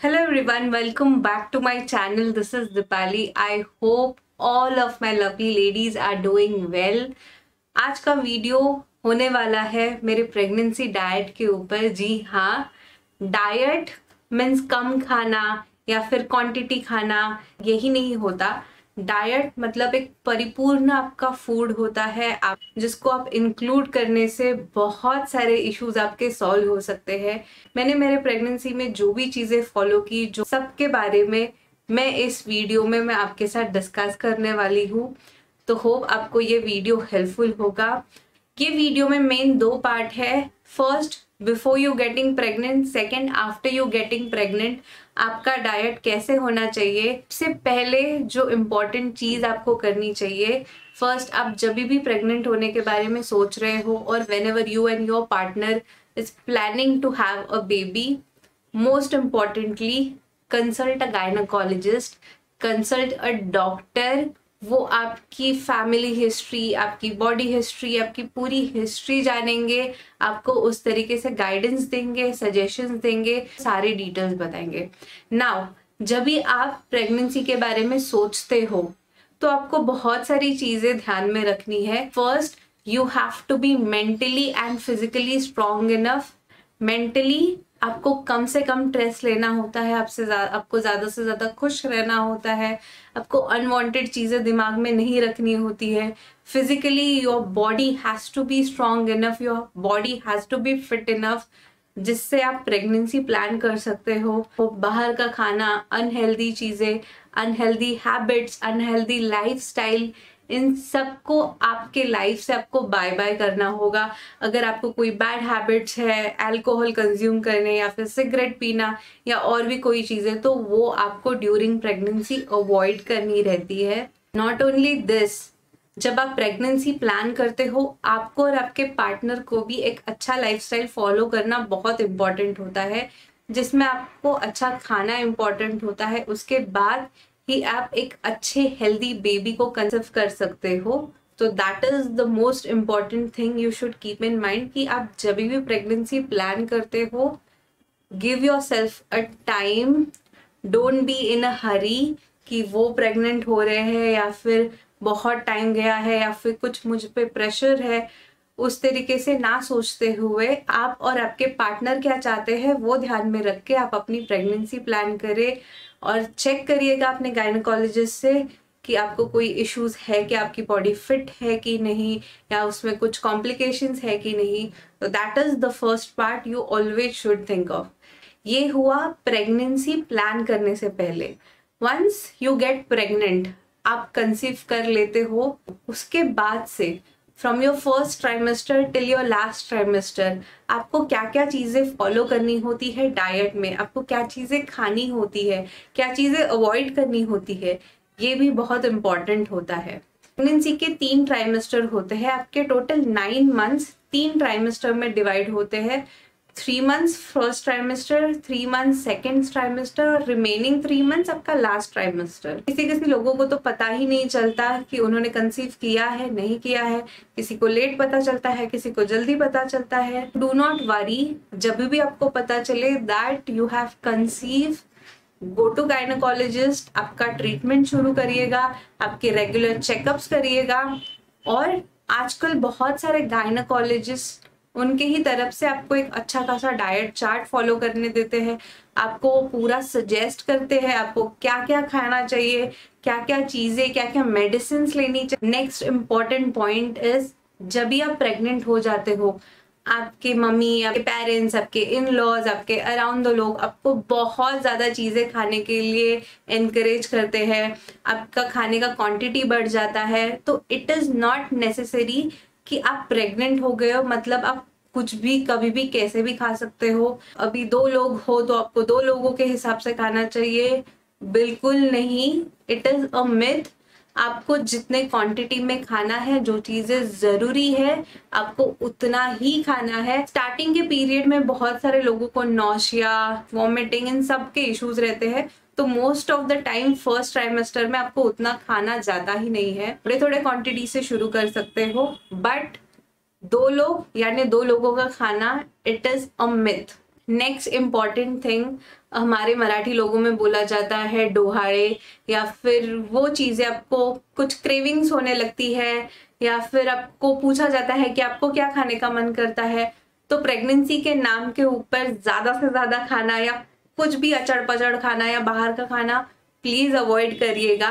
Hello everyone, welcome back to my channel. This is Dipali. I hope all of my lovely ladies are doing well. आज का video होने वाला है मेरे pregnancy diet के ऊपर। जी हाँ, डाइट मीन्स कम खाना या फिर क्वांटिटी खाना, यही नहीं होता। डाइट मतलब एक परिपूर्ण आपका फूड होता है, आप जिसको आप इंक्लूड करने से बहुत सारे इश्यूज आपके सॉल्व हो सकते हैं। मैंने मेरे प्रेगनेंसी में जो भी चीजें फॉलो की, जो सबके बारे में मैं इस वीडियो में मैं आपके साथ डिस्कस करने वाली हूँ। तो होप आपको ये वीडियो हेल्पफुल होगा। ये वीडियो में मेन दो पार्ट है। First, before you getting pregnant. Second, after you getting pregnant आपका डाइट कैसे होना चाहिए। इससे पहले जो इम्पोर्टेंट चीज आपको करनी चाहिए, फर्स्ट, आप जब भी प्रेग्नेंट होने के बारे में सोच रहे हो और whenever you and your partner is planning to have a baby, most importantly consult a gynaecologist, consult a doctor. वो आपकी फैमिली हिस्ट्री, आपकी बॉडी हिस्ट्री, आपकी पूरी हिस्ट्री जानेंगे, आपको उस तरीके से गाइडेंस देंगे, सजेशंस देंगे, सारे डिटेल्स बताएंगे। नाउ, जब भी आप प्रेगनेंसी के बारे में सोचते हो तो आपको बहुत सारी चीजें ध्यान में रखनी है। First, you have to be mentally and physically strong enough. Mentally आपको कम से कम स्ट्रेस लेना होता है, आपको ज्यादा से ज्यादा खुश रहना होता है, आपको अनवांटेड चीजें दिमाग में नहीं रखनी होती है। Physically your body has to be strong enough, your body has to be fit enough, जिससे आप प्रेगनेंसी प्लान कर सकते हो। बाहर का खाना, अनहेल्दी चीजें, अनहेल्दी हैबिट्स, अनहेल्दी लाइफस्टाइल, इन सबको आपके लाइफ से आपको बाय बाय करना होगा। अगर आपको कोई बैड हैबिट्स है, अल्कोहल कंज्यूम करने या फिर सिगरेट पीना या और भी कोई चीजें, तो वो आपको ड्यूरिंग प्रेगनेंसी अवॉइड करनी रहती है। नॉट ओनली दिस, जब आप प्रेगनेंसी प्लान करते हो, आपको और आपके पार्टनर को भी एक अच्छा लाइफस्टाइल फॉलो करना बहुत इंपॉर्टेंट होता है, जिसमें आपको अच्छा खाना इंपॉर्टेंट होता है। उसके बाद ही आप एक अच्छे हेल्दी बेबी को कंसीव कर सकते हो। तो that is the most important thing you should keep in mind कि आप जब भी प्रेगनेंसी प्लान करते हो, give yourself a time, don't be in a hurry कि वो प्रेग्नेंट हो रहे हैं या फिर बहुत टाइम गया है या फिर कुछ मुझ पे प्रेशर है। उस तरीके से ना सोचते हुए आप और आपके पार्टनर क्या चाहते हैं वो ध्यान में रख के आप अपनी प्रेगनेंसी प्लान करें। और चेक करिएगा अपने गायनेकोलॉजिस्ट से कि आपको कोई इश्यूज है कि आपकी बॉडी फिट है कि नहीं, या उसमें कुछ कॉम्प्लिकेशंस है कि नहीं। तो that is the first part you always should think of. ये हुआ प्रेगनेंसी प्लान करने से पहले। वंस यू गेट प्रेग्नेंट, आप कंसीव कर लेते हो, उसके बाद से from your first trimester till your last trimester आपको क्या क्या चीजें फॉलो करनी होती है डाइट में, आपको क्या चीजें खानी होती है, क्या चीजें अवॉइड करनी होती है, ये भी बहुत इंपॉर्टेंट होता है। प्रेगनेंसी के 3 ट्राइमेस्टर होते हैं। आपके टोटल 9 मंथ्स 3 ट्राइमेस्टर में डिवाइड होते हैं। 3 months first trimester, 3 months second trimester और रिमेनिंग 3 मंथ्स आपका लास्ट ट्राइमेस्टर। किसी किसी लोगों को तो पता ही नहीं चलता कि उन्होंने कंसीव किया है नहीं किया है, किसी को लेट पता चलता है, किसी को जल्दी पता चलता है। डू नॉट वरी, जब भी आपको पता चले that you have conceive, go to gynaecologist, आपका ट्रीटमेंट शुरू करिएगा, आपके रेगुलर चेकअप्स करिएगा। और आजकल बहुत सारे गायनेकोलॉजिस्ट उनके ही तरफ से आपको एक अच्छा खासा डाइट चार्ट फॉलो करने देते हैं, आपको पूरा सजेस्ट करते हैं आपको क्या क्या खाना चाहिए, क्या क्या चीजें, क्या क्या मेडिसिन लेनी चाहिए। नेक्स्ट इम्पॉर्टेंट पॉइंट इज, जब भी आप प्रेग्नेंट हो जाते हो, आपके मम्मी, आपके पेरेंट्स, आपके इन लॉज, आपके अराउंड द लोग आपको बहुत ज्यादा चीजें खाने के लिए एनकरेज करते हैं, आपका खाने का क्वांटिटी बढ़ जाता है। तो इट इज नॉट नेसेसरी कि आप प्रेग्नेंट हो गए हो मतलब आप कुछ भी कभी भी कैसे भी खा सकते हो। अभी 2 लोग हो तो आपको 2 लोगों के हिसाब से खाना चाहिए, बिल्कुल नहीं। It is a myth. आपको जितने क्वांटिटी में खाना है, जो चीजें जरूरी है, आपको उतना ही खाना है। स्टार्टिंग के पीरियड में बहुत सारे लोगों को नौशिया, वॉमिटिंग, इन सब के इश्यूज रहते हैं। तो most of the time first trimester में आपको उतना खाना जाता ही नहीं है, थोड़े थोड़े क्वांटिटी से शुरू कर सकते हो। बट 2 लोग यानी 2 लोगों का खाना, it is a myth. Next important thing, हमारे मराठी लोगों में बोला जाता है डोहाड़े, या फिर वो चीज़ें आपको कुछ क्रेविंग्स होने लगती है, या फिर आपको पूछा जाता है कि आपको क्या खाने का मन करता है, तो प्रेगनेंसी के नाम के ऊपर ज़्यादा से ज़्यादा खाना या कुछ भी अचड़ पचड़ खाना या बाहर का खाना प्लीज़ अवॉइड करिएगा।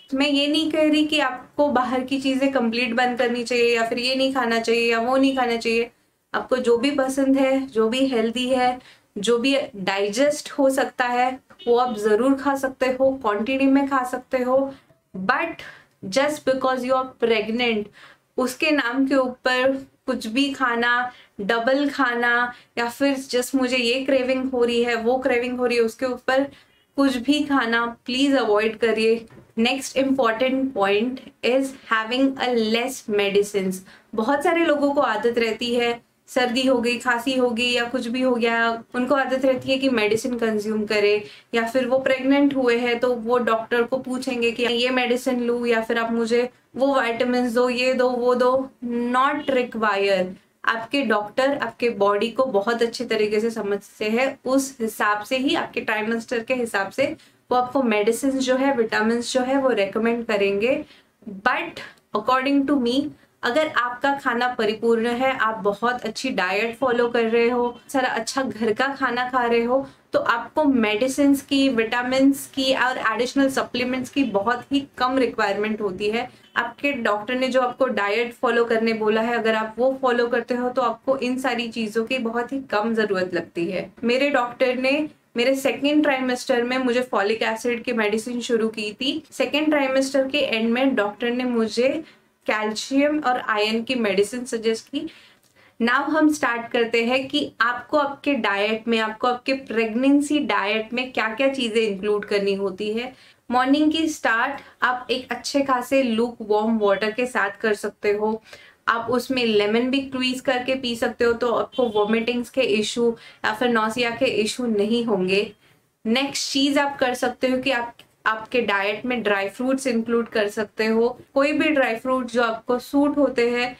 मैं ये नहीं कह रही कि आपको बाहर की चीज़ें कंप्लीट बंद करनी चाहिए, या फिर ये नहीं खाना चाहिए या वो नहीं खाना चाहिए। आपको जो भी पसंद है, जो भी हेल्दी है, जो भी डाइजेस्ट हो सकता है, वो आप ज़रूर खा सकते हो, क्वांटिटी में खा सकते हो। But just because you are pregnant, उसके नाम के ऊपर कुछ भी खाना, डबल खाना, या फिर जस्ट मुझे ये क्रेविंग हो रही है, वो क्रेविंग हो रही है, उसके ऊपर कुछ भी खाना प्लीज अवॉइड करिए। Next important point is having a less medicine. बहुत सारे लोगों को आदत रहती है, सर्दी हो गई, खांसी हो गई या कुछ भी हो गया, उनको आदत रहती है कि मेडिसिन कंज्यूम करे, या फिर वो प्रेग्नेंट हुए हैं तो वो डॉक्टर को पूछेंगे कि ये मेडिसिन लूँ या फिर आप मुझे वो वाइटामिन दो, ये दो, वो दो। Not require. आपके डॉक्टर आपके बॉडी को बहुत अच्छे तरीके से समझते हैं, उस हिसाब से ही आपके ट्राइमेस्टर के हिसाब से वो आपको मेडिसिन जो है, विटामिन जो है वो रेकमेंड करेंगे। बट अकॉर्डिंग टू मी, अगर आपका खाना परिपूर्ण है, आप बहुत अच्छी डाइट फॉलो कर रहे हो, सारा अच्छा घर का खाना खा रहे हो, तो आपको मेडिसिन की, विटामिन की और एडिशनल सप्लीमेंट्स की बहुत ही कम रिक्वायरमेंट होती है। आपके डॉक्टर ने जो आपको डाइट फॉलो करने बोला है, अगर आप वो फॉलो करते हो तो आपको इन सारी चीज़ों की बहुत ही कम ज़रूरत लगती है। मेरे डॉक्टर ने मेरे सेकेंड ट्राइमेस्टर में मुझे फॉलिक एसिड की मेडिसिन शुरू की थी। सेकेंड ट्राइमेस्टर के एंड में डॉक्टर ने मुझे कैल्शियम और आयरन की मेडिसिन सजेस्ट की। नाउ हम स्टार्ट करते हैं कि आपको आपके डाइट में, आपको आपके प्रेगनेंसी डाइट में क्या क्या चीज़ें इंक्लूड करनी होती है। मॉर्निंग की स्टार्ट आप एक अच्छे खासे लूक वार्म वाटर के साथ कर सकते हो। आप उसमें लेमन भी क्वीज करके पी सकते हो, तो आपको वॉमिटिंग्स के इशू या फिर नौसिया के इशू नहीं होंगे। नेक्स्ट चीज आप कर सकते हो कि आप आपके डाइट में ड्राई फ्रूट्स इंक्लूड कर सकते हो। कोई भी ड्राई फ्रूट जो आपको सूट होते हैं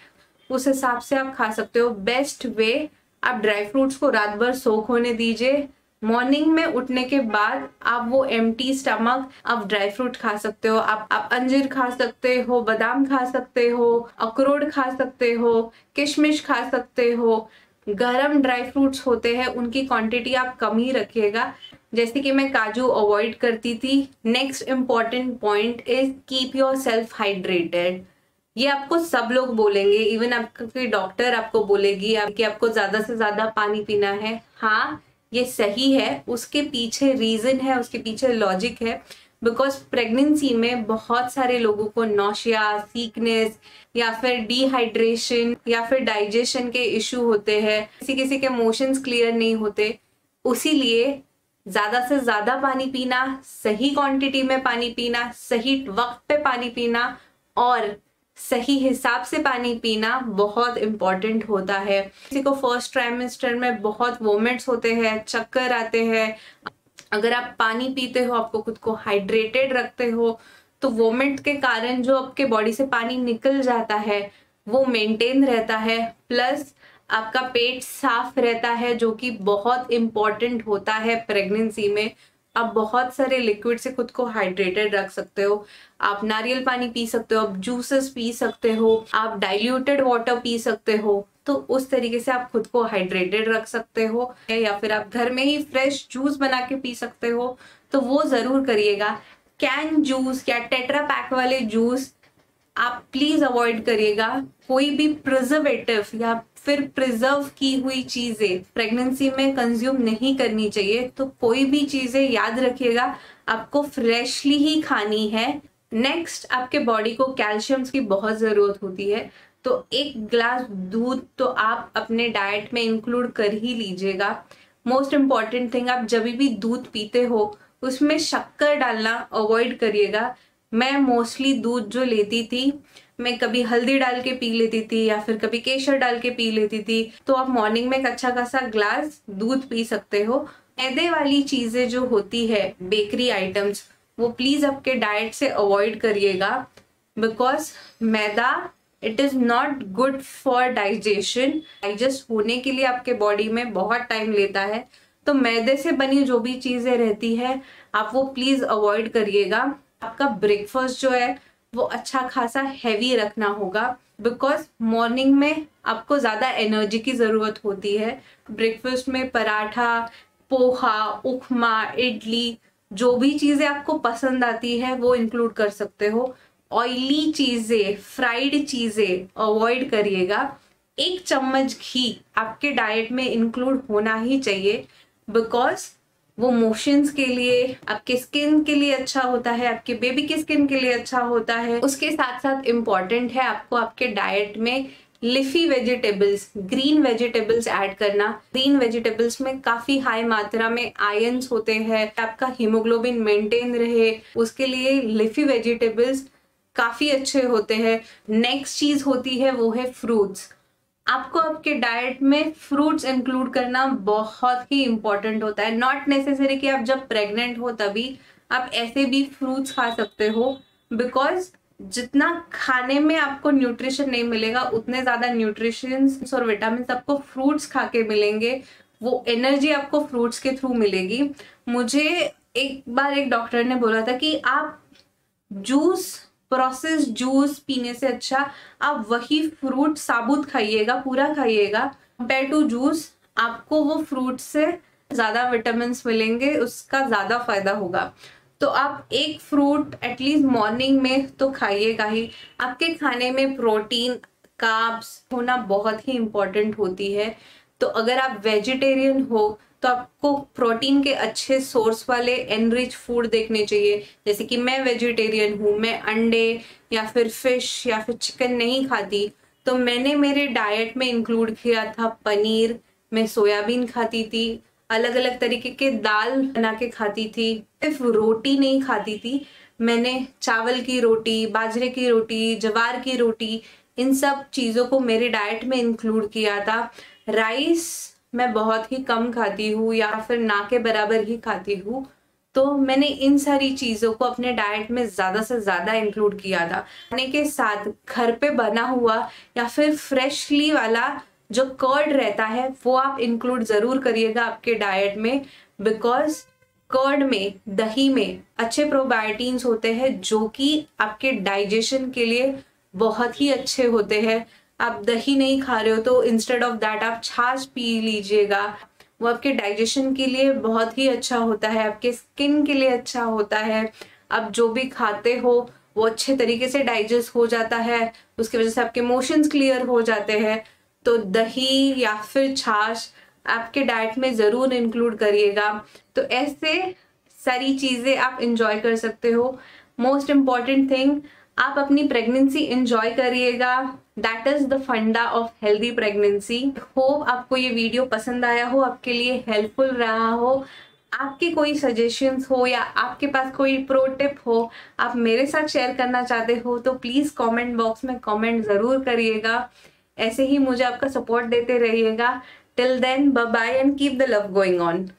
उस हिसाब से आप खा सकते हो। बेस्ट वे, आप ड्राई फ्रूट्स को रात भर सोख होने दीजिए। मॉर्निंग में उठने के बाद आप वो एम्प्टी स्टमक आप ड्राई फ्रूट खा सकते हो। आप अंजीर खा सकते हो, बादाम खा सकते हो, अखरोट खा सकते हो, किशमिश खा सकते हो। गरम ड्राई फ्रूट्स होते हैं, उनकी क्वांटिटी आप कम ही रखिएगा, जैसे कि मैं काजू अवॉइड करती थी। Next important point is keep your self hydrated. ये आपको सब लोग बोलेंगे, इवन आपकी डॉक्टर आपको बोलेगी कि आपको ज्यादा से ज्यादा पानी पीना है। हाँ, ये सही है, उसके पीछे रीजन है, उसके पीछे लॉजिक है। बिकॉज प्रेगनेंसी में बहुत सारे लोगों को नौशिया, सीकनेस या फिर डिहाइड्रेशन या फिर डाइजेशन के इशू होते हैं, किसी किसी के मोशंस क्लियर नहीं होते। उसीलिए ज्यादा से ज्यादा पानी पीना, सही क्वांटिटी में पानी पीना, सही वक्त पे पानी पीना और सही हिसाब से पानी पीना बहुत इम्पोर्टेंट होता है। किसी को फर्स्ट ट्राइमेस्टर में बहुत वोमिट्स होते हैं, चक्कर आते हैं, अगर आप पानी पीते हो, आपको खुद को हाइड्रेटेड रखते हो, तो वोमिट के कारण जो आपके बॉडी से पानी निकल जाता है वो मेंटेन रहता है। प्लस आपका पेट साफ रहता है, जो कि बहुत इम्पोर्टेंट होता है प्रेगनेंसी में। आप बहुत सारे लिक्विड से खुद को हाइड्रेटेड रख सकते हो। आप नारियल पानी पी सकते हो, आप जूसेस पी सकते हो, आप डाइल्यूटेड वाटर पी सकते हो। तो उस तरीके से आप खुद को हाइड्रेटेड रख सकते हो, या फिर आप घर में ही फ्रेश जूस बना के पी सकते हो, तो वो जरूर करिएगा। कैन जूस या टेट्रा पैक वाले जूस आप प्लीज अवॉइड करिएगा। कोई भी प्रिजर्वेटिव या फिर प्रिजर्व की हुई चीजें प्रेगनेंसी में कंज्यूम नहीं करनी चाहिए। तो कोई भी चीजें याद रखिएगा, आपको फ्रेशली ही खानी है। नेक्स्ट, आपके बॉडी को कैल्शियम की बहुत जरूरत होती है, तो एक ग्लास दूध तो आप अपने डाइट में इंक्लूड कर ही लीजिएगा। मोस्ट इम्पॉर्टेंट थिंग, आप जब भी दूध पीते हो उसमें शक्कर डालना अवॉइड करिएगा। मैं मोस्टली दूध जो लेती थी, मैं कभी हल्दी डाल के पी लेती थी या फिर कभी केसर डाल के पी लेती थी। तो आप मॉर्निंग में एक अच्छा खासा ग्लास दूध पी सकते हो। मैदे वाली चीजें जो होती है, बेकरी आइटम्स, वो प्लीज आपके डाइट से अवॉइड करिएगा। Because maida it is not good for digestion. Digest होने के लिए आपके बॉडी में बहुत टाइम लेता है, तो मैदे से बनी जो भी चीजें रहती है आप वो प्लीज अवॉइड करिएगा। आपका ब्रेकफास्ट जो है वो अच्छा खासा हैवी रखना होगा, बिकॉज मॉर्निंग में आपको ज्यादा एनर्जी की जरूरत होती है। ब्रेकफास्ट में पराठा, पोहा, उपमा, इडली, जो भी चीजें आपको पसंद आती है वो इंक्लूड कर सकते हो। ऑयली चीजें, फ्राइड चीजें अवॉइड करिएगा। 1 चम्मच घी आपके डाइट में इंक्लूड होना ही चाहिए, बिकॉज वो मोशंस के लिए, आपके स्किन के लिए अच्छा होता है, आपके बेबी की स्किन के लिए अच्छा होता है। उसके साथ साथ इम्पॉर्टेंट है आपको आपके डाइट में leafy vegetables, green vegetables add करना। ग्रीन वेजिटेबल्स में काफी हाई मात्रा में आयंस होते हैं। आपका हीमोग्लोबिन मेंटेन रहे उसके लिए लिफी वेजिटेबल्स काफी अच्छे होते हैं। नेक्स्ट चीज होती है वो है फ्रूट्स। आपको आपके डाइट में फ्रूट्स इंक्लूड करना बहुत ही इंपॉर्टेंट होता है। नॉट नेसेसरी कि आप जब प्रेग्नेंट हो तभी, आप ऐसे भी फ्रूट्स खा सकते हो, बिकॉज जितना खाने में आपको न्यूट्रिशन नहीं मिलेगा उतने ज्यादा न्यूट्रिशंस और विटामिन आपको फ्रूट्स खा के मिलेंगे। वो एनर्जी आपको फ्रूट्स के थ्रू मिलेगी। मुझे एक बार एक डॉक्टर ने बोला था कि आप जूस, प्रोसेस जूस पीने से अच्छा आप वही फ्रूट साबुत खाइएगा, पूरा खाइएगा। कंपेयर टू जूस आपको वो फ्रूट से ज्यादा विटामिन मिलेंगे, उसका ज्यादा फायदा होगा। तो आप एक फ्रूट एटलीस्ट मॉर्निंग में तो खाइएगा ही। आपके खाने में प्रोटीन, कार्ब्स होना बहुत ही इंपॉर्टेंट होती है। तो अगर आप वेजिटेरियन हो तो आपको प्रोटीन के अच्छे सोर्स वाले एनरिच फूड देखने चाहिए। जैसे कि मैं वेजिटेरियन हूँ, मैं अंडे या फिर फिश या फिर चिकन नहीं खाती, तो मैंने मेरे डाइट में इंक्लूड किया था पनीर, मैं सोयाबीन खाती थी, अलग अलग तरीके के दाल बना के खाती थी। सिर्फ रोटी नहीं खाती थी, मैंने चावल की रोटी, बाजरे की रोटी, ज्वार की रोटी, इन सब चीजों को मेरे डाइट में इंक्लूड किया था। राइस मैं बहुत ही कम खाती हूँ या फिर ना के बराबर ही खाती हूँ। तो मैंने इन सारी चीजों को अपने डाइट में ज्यादा से ज्यादा इंक्लूड किया था। खाने के साथ घर पे बना हुआ या फिर फ्रेशली वाला जो कर्ड रहता है वो आप इंक्लूड जरूर करिएगा आपके डाइट में, बिकॉज कर्ड में, दही में अच्छे प्रोबायोटिन्स होते हैं जो कि आपके डाइजेशन के लिए बहुत ही अच्छे होते हैं। आप दही नहीं खा रहे हो तो इंस्टेड ऑफ दैट आप छाछ पी लीजिएगा, वो आपके डाइजेशन के लिए बहुत ही अच्छा होता है, आपके स्किन के लिए अच्छा होता है। आप जो भी खाते हो वो अच्छे तरीके से डाइजेस्ट हो जाता है, उसकी वजह से आपके मोशंस क्लियर हो जाते हैं। तो दही या फिर छाछ आपके डाइट में जरूर इंक्लूड करिएगा। तो ऐसे सारी चीजें आप इंजॉय कर सकते हो। मोस्ट इम्पॉर्टेंट थिंग, आप अपनी प्रेगनेंसी एंजॉय करिएगा। दैट इज द फंडा ऑफ हेल्दी प्रेगनेंसी। होप आपको ये वीडियो पसंद आया हो, आपके लिए हेल्पफुल रहा हो। आपके कोई सजेशंस हो या आपके पास कोई प्रो टिप हो आप मेरे साथ शेयर करना चाहते हो तो प्लीज कमेंट बॉक्स में कमेंट जरूर करिएगा। ऐसे ही मुझे आपका सपोर्ट देते रहिएगा। Till then, bye bye and keep the love going on.